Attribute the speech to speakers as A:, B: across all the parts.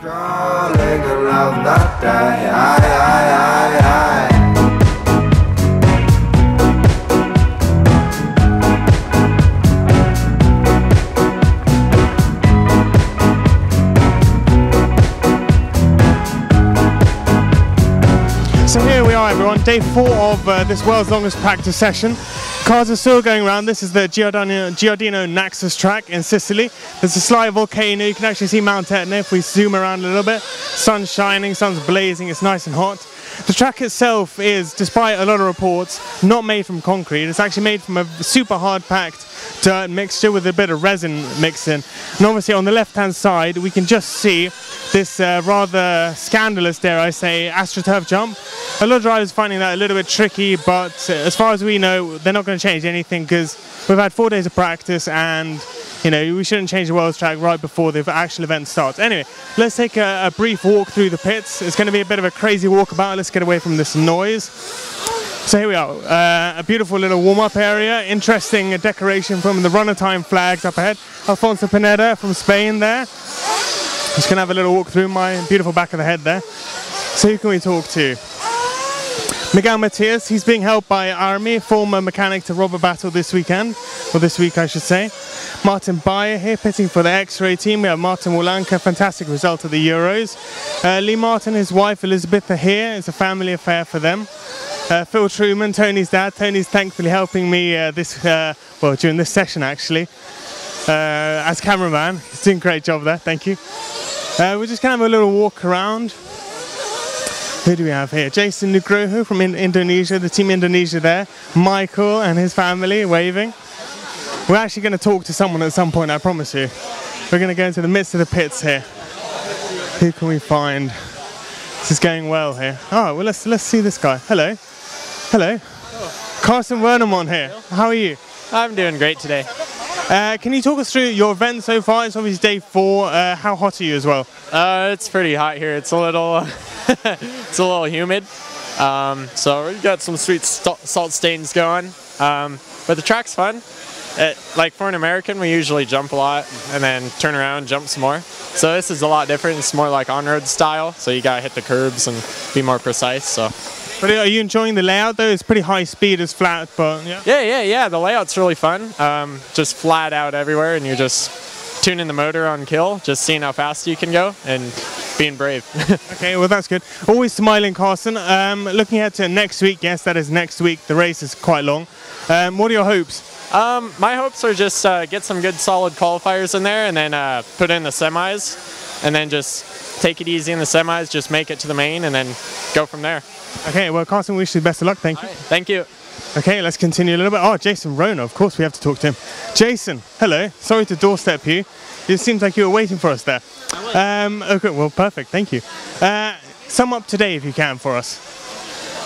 A: Crawling around that day, aye.
B: So here we are, everyone, day 4 of this world's longest practice session. Cars are still going around. This is the Giardino Naxos track in Sicily. There's a slight volcano. You can actually see Mount Etna if we zoom around a little bit. Sun's shining, sun's blazing, it's nice and hot. The track itself is, despite a lot of reports, not made from concrete. It's actually made from a super hard-packed dirt mixture with a bit of resin mixed in. And obviously on the left-hand side, we can just see this rather scandalous, dare I say, AstroTurf jump. A lot of drivers are finding that a little bit tricky, but as far as we know, they're not going to change anything because we've had 4 days of practice and, you know, we shouldn't change the world's track right before the actual event starts. Anyway, let's take a brief walk through the pits. It's going to be a bit of a crazy walkabout. Let's get away from this noise. So here we are, a beautiful little warm-up area. Interesting decoration from the runner time flags up ahead. Alfonso Pineda from Spain there. Just going to have a little walk through my beautiful back of the head there. So who can we talk to? Miguel Matias, he's being helped by Armi, former mechanic to Robert Battle this weekend, or this week I should say. Martin Bayer here, pitting for the X-Ray team. We have Martin Wolanka, fantastic result at the Euros. Lee Martin, his wife Elizabeth are here. It's a family affair for them. Phil Truman, Tony's dad. Tony's thankfully helping me during this session actually, as cameraman. He's doing a great job there, thank you. We're just going to have a little walk around. Who do we have here? Jason Nugroho from Indonesia, the team Indonesia there. Michael and his family waving. We're actually going to talk to someone at some point, I promise you. We're going to go into the midst of the pits here. Who can we find? This is going well here. Oh, well, let's see this guy. Hello. Hello.
C: Oh.
B: Carson Burnham on here. How are you?
C: I'm doing great today.
B: Can you talk us through your event so far? It's obviously day 4. How hot are you as well?
C: It's pretty hot here. It's a little, it's a little humid. So we've got some sweet salt stains going. But the track's fun. Like for an American, we usually jump a lot and then turn around, jump some more. So this is a lot different. It's more like on-road style. So you gotta hit the curbs and be more precise. So.
B: But are you enjoying the layout though? It's pretty high speed, it's flat, but yeah.
C: Yeah. The layout's really fun. Just flat out everywhere, and you're just tuning the motor on kill, just seeing how fast you can go, and being brave.
B: Okay, well that's good. Always smiling, Carson. Looking ahead to next week. Yes, that is next week. The race is quite long. What are your hopes?
C: My hopes are just get some good solid qualifiers in there, and then put in the semis, and then just take it easy in the semis, just make it to the main, and then go from there.
B: Okay, well Carson, wish you the best of luck, thank you.
C: Right, thank you.
B: Okay, let's continue a little bit. Oh, Jason Rona, of course we have to talk to him. Jason, hello, sorry to doorstep you. It seems like you were waiting for us there. Okay, well perfect, thank you. Sum up today if you can for us.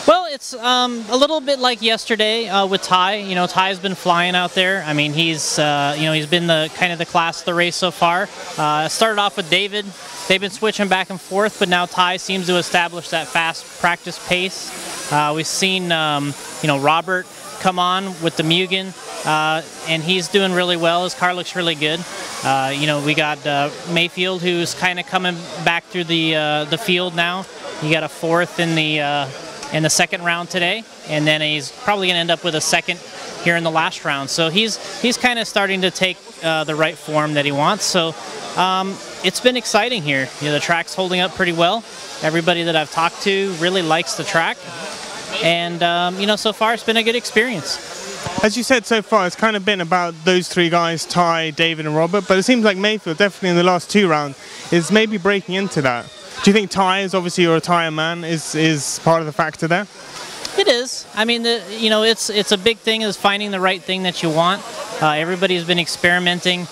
D: Well, it's a little bit like yesterday with Ty. You know, Ty's been flying out there. I mean, he's been the kind of the class of the race so far. Started off with David. They've been switching back and forth, but now Ty seems to establish that fast practice pace. We've seen Robert come on with the Mugen, and he's doing really well. His car looks really good. We got Mayfield, who's kind of coming back through the field now. He got a 4th in the second round today, and then he's probably going to end up with a 2nd here in the last round. So he's kind of starting to take the right form that he wants. So it's been exciting here. You know, the track's holding up pretty well. Everybody that I've talked to really likes the track, and so far it's been a good experience.
B: As you said, so far it's kind of been about those 3 guys, Ty, David and Robert, but it seems like Mayfield, definitely in the last 2 rounds, is maybe breaking into that. Do you think Ty, is obviously you're a tyre man, is part of the factor there?
D: It is. I mean, it's a big thing is finding the right thing that you want. Everybody's been experimenting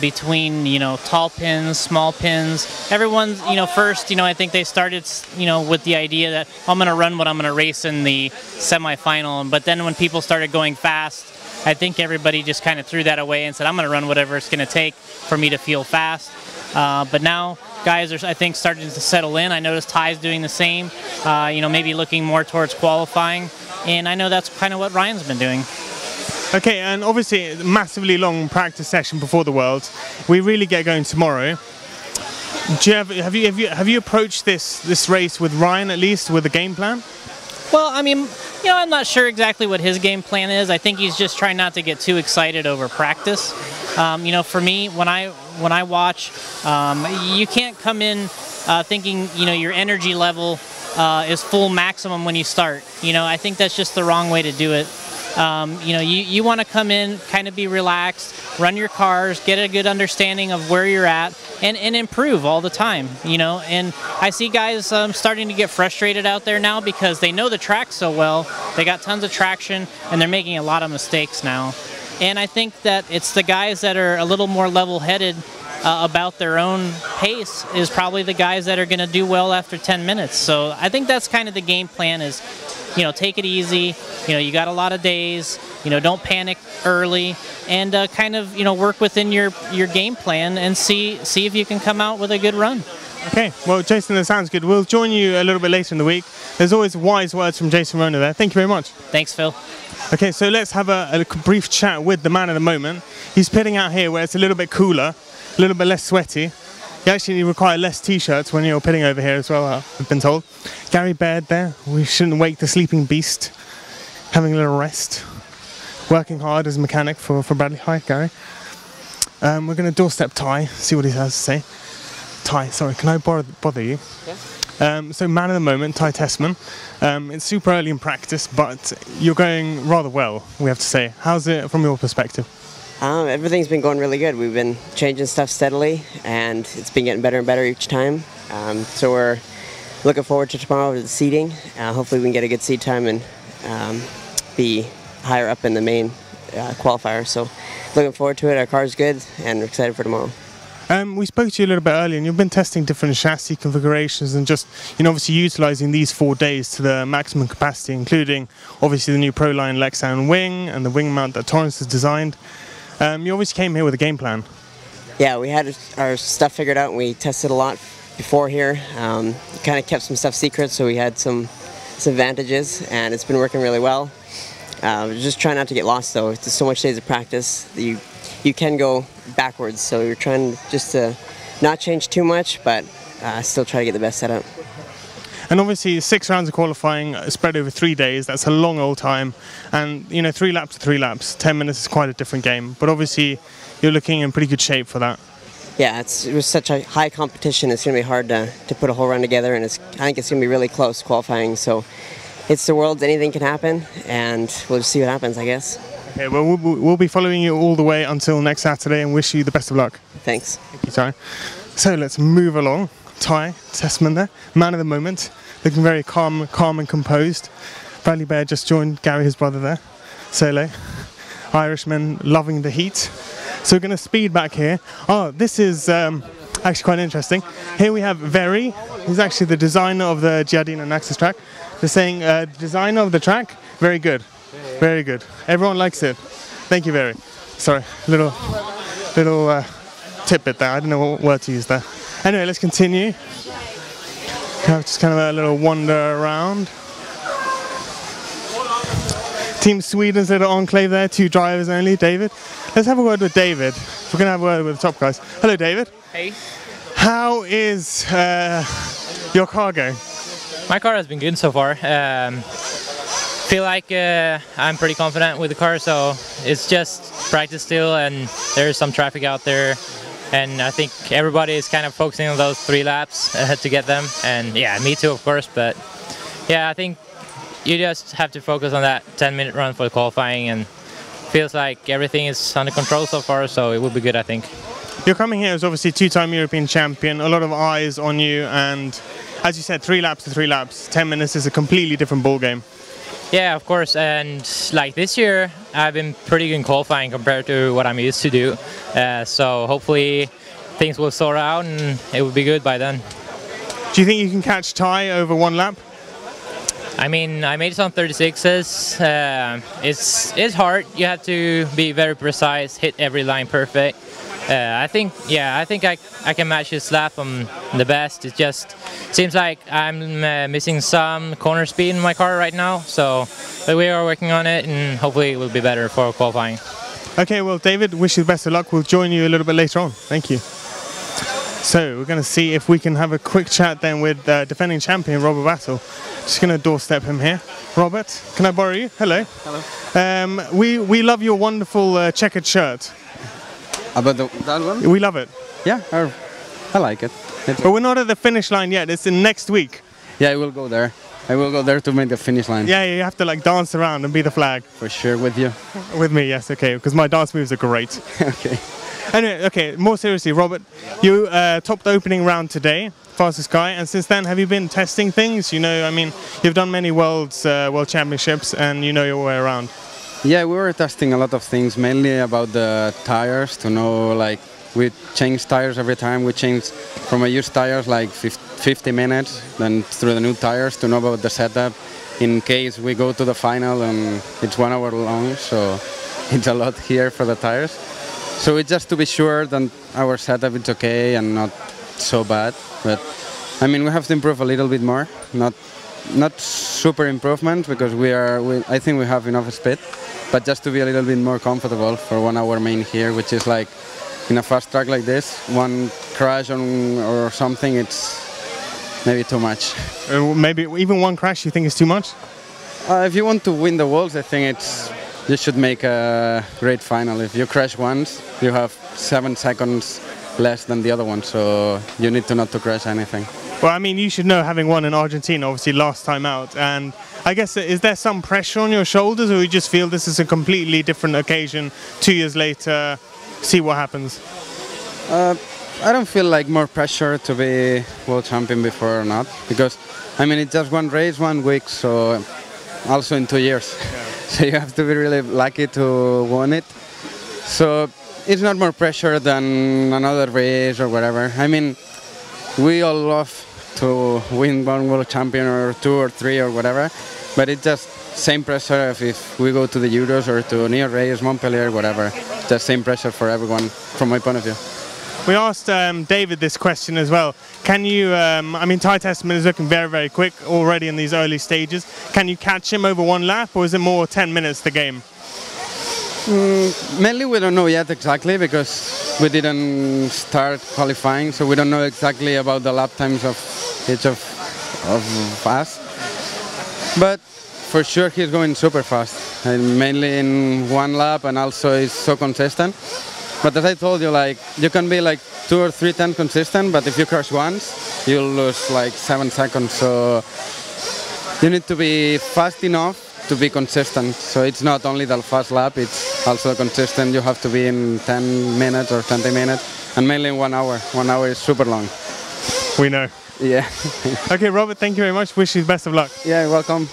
D: between tall pins, small pins. Everyone's first I think they started with the idea that I'm going to run what I'm going to race in the semifinal. But then when people started going fast, I think everybody just kind of threw that away and said I'm going to run whatever it's going to take for me to feel fast. But now guys are, I think, starting to settle in. I noticed Ty's doing the same, maybe looking more towards qualifying. And I know that's kind of what Ryan's been doing.
B: Okay, and obviously massively long practice session before the Worlds. We really get going tomorrow. Do you have you approached this race with Ryan at least with a game plan?
D: Well, I mean, I'm not sure exactly what his game plan is. I think he's just trying not to get too excited over practice. For me, when I watch, you can't come in thinking your energy level is full maximum when you start. I think that's just the wrong way to do it. You want to come in, kind of be relaxed, run your cars, get a good understanding of where you're at, and improve all the time, And I see guys starting to get frustrated out there now because they know the track so well, they got tons of traction, and they're making a lot of mistakes now. And I think that it's the guys that are a little more level-headed about their own pace is probably the guys that are going to do well after 10 minutes. So I think that's kind of the game plan is, take it easy. You got a lot of days. Don't panic early, and kind of work within your game plan and see if you can come out with a good run.
B: Okay, well, Jason, that sounds good. We'll join you a little bit later in the week. There's always wise words from Jason Rona there. Thank you very much.
D: Thanks, Phil.
B: Okay, so let's have a brief chat with the man of the moment. He's pitting out here where it's a little bit cooler, a little bit less sweaty. You actually require less t-shirts when you're pitting over here as well, I've been told. Gary Baird there. We shouldn't wake the sleeping beast. Having a little rest. Working hard as a mechanic for Bradley. Hi, Gary. We're going to doorstep Ty, see what he has to say. Ty, sorry, can I bother you? Yeah. So man of the moment, Ty Tessman. It's super early in practice, but you're going rather well, we have to say. How's it from your perspective?
E: Everything's been going really good. We've been changing stuff steadily, and it's been getting better and better each time. So we're looking forward to tomorrow with the seating. Hopefully we can get a good seat time and be higher up in the main qualifier. So looking forward to it. Our car's good, and we're excited for tomorrow.
B: We spoke to you a little bit earlier, and you've been testing different chassis configurations and just, obviously utilising these 4 days to the maximum capacity, including obviously the new Proline Lexan wing and the wing mount that Torrance has designed. You obviously came here with a game plan.
E: Yeah, we had our stuff figured out, and we tested a lot before here. Kind of kept some stuff secret, so we had some advantages, and it's been working really well. Just trying not to get lost, though. It's just so much days of practice that you can go backwards, so you're trying just to not change too much, but still try to get the best setup.
B: And obviously 6 rounds of qualifying spread over 3 days, that's a long old time. And 3 laps to 3 laps, 10 minutes is quite a different game. But obviously you're looking in pretty good shape for that.
E: Yeah, it was such a high competition, it's going to be hard to put a whole run together, and I think it's going to be really close qualifying. So it's the world, anything can happen, and we'll just see what happens, I guess.
B: Okay, well, we'll be following you all the way until next Saturday and wish you the best of luck.
E: Thanks.
B: Thank you, Ty. So let's move along. Ty Tessman there, man of the moment, looking very calm and composed. Bradley Baird just joined Gary, his brother there. Sole. Irishman loving the heat. So we're going to speed back here. Oh, this is actually quite interesting. Here we have Very. He's actually the designer of the Giardino Naxos track. They're saying designer of the track, very good. Very good. Everyone likes it. Thank you, Very. Sorry, little tidbit there. I don't know what word to use there. Anyway, let's continue. Just kind of a little wander around. Team Sweden's little enclave there, 2 drivers only. David. Let's have a word with David. We're going to have a word with the top guys. Hello, David.
F: Hey.
B: How is your car going?
F: My car has been good so far. Feel like I'm pretty confident with the car, so it's just practice still, and there's some traffic out there. And I think everybody is kind of focusing on those 3 laps to get them. And yeah, me too, of course. But yeah, I think you just have to focus on that 10-minute run for the qualifying. And feels like everything is under control so far, so it will be good, I think.
B: You're coming here as obviously 2-time European champion. A lot of eyes on you. And as you said, 3 laps to 3 laps. 10 minutes is a completely different ball game.
F: Yeah, of course, and like this year I've been pretty good in qualifying compared to what I'm used to do, so hopefully things will sort out and it will be good by then.
B: Do you think you can catch Ty over 1 lap?
F: I mean, I made some 36s. It's hard. You have to be very precise, hit every line perfect. I think I can match his lap on the best. It just seems like I'm missing some corner speed in my car right now. So, but we are working on it, and hopefully it will be better for qualifying.
B: Okay, well, David, wish you the best of luck. We'll join you a little bit later on. Thank you. So we're going to see if we can have a quick chat then with defending champion Robert Battle. Just going to doorstep him here. Robert, can I borrow you? Hello.
G: Hello.
B: We love your wonderful checkered shirt.
G: About that one?
B: We love it.
G: Yeah, I like it.
B: But we're not at the finish line yet. It's in next week.
G: Yeah, I will go there. I will go there to make the finish line.
B: Yeah, you have to like dance around and be the flag.
G: For sure, with you.
B: With me, yes, okay, because my dance moves are great.
G: Okay.
B: Anyway, okay, more seriously, Robert, you topped the opening round today, fastest guy, and since then, have you been testing things? You know, I mean, you've done many world championships, and you know your way around.
G: Yeah, we were testing a lot of things, mainly about the tires, to know, like, we change tires every time. We change from a used tires, like 50 minutes, then through the new tires to know about the setup, in case we go to the final, and it's 1 hour long, so it's a lot here for the tires. So it's just to be sure that our setup is okay and not so bad. But I mean, we have to improve a little bit more. Not super improvement because I think we have enough speed, but just to be a little bit more comfortable for 1 hour main here, which is like in a fast track like this, one crash or something, it's maybe too much.
B: Maybe even one crash you think is too much?
G: If you want to win the worlds, I think you should make a great final. If you crash once, you have 7 seconds less than the other one, so you need to not to crash anything.
B: Well, I mean, you should know, having won in Argentina, obviously last time out, and I guess, is there some pressure on your shoulders, or you just feel this is a completely different occasion, 2 years later, see what happens?
G: I don't feel like more pressure to be world champion before or not, because, I mean, it's just one race, 1 week, so also in 2 years. Yeah. So you have to be really lucky to win it. So it's not more pressure than another race or whatever. I mean, we all love to win 1 world champion or 2 or 3 or whatever, but it's just same pressure if we go to the Euros or to New Race, Montpellier, whatever. Just same pressure for everyone, from my point of view.
B: We asked David this question as well. Can you, I mean, Ty Testament is looking very, very quick already in these early stages. Can you catch him over 1 lap, or is it more 10 minutes the game?
G: Mainly we don't know yet exactly, because we didn't start qualifying, so we don't know exactly about the lap times of each of us. But for sure he's going super fast, and mainly in 1 lap, and also he's so consistent. But as I told you, like, you can be like 2 or 3 times consistent, but if you crash once, you'll lose like 7 seconds. So you need to be fast enough to be consistent. So it's not only the fast lap, it's also consistent. You have to be in 10 minutes or 20 minutes, and mainly in 1 hour. 1 hour is super long.
B: We know.
G: Yeah.
B: Okay, Robert, thank you very much. Wish you the best of luck.
G: Yeah, welcome.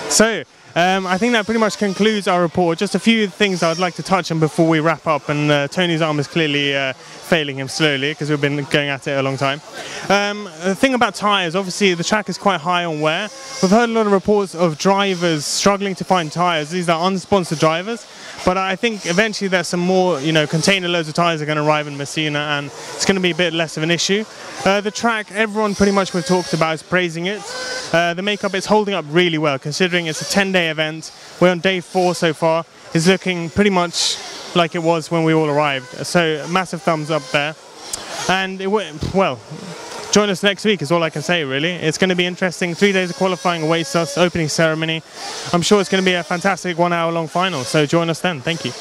B: So, I think that pretty much concludes our report. Just a few things I'd like to touch on before we wrap up, and Tony's arm is clearly failing him slowly because we've been going at it a long time. The thing about tyres, obviously the track is quite high on wear. We've heard a lot of reports of drivers struggling to find tyres. These are unsponsored drivers, but I think eventually there's some more, container loads of tyres are going to arrive in Messina, and it's going to be a bit less of an issue. The track, everyone pretty much we've talked about is praising it. The makeup is holding up really well, considering it's a 10-day event. We're on day 4 so far. It's looking pretty much like it was when we all arrived. So massive thumbs up there. And well, join us next week is all I can say, really. It's going to be interesting. 3 days of qualifying awaits us, opening ceremony. I'm sure it's going to be a fantastic 1 hour long final. So join us then. Thank you.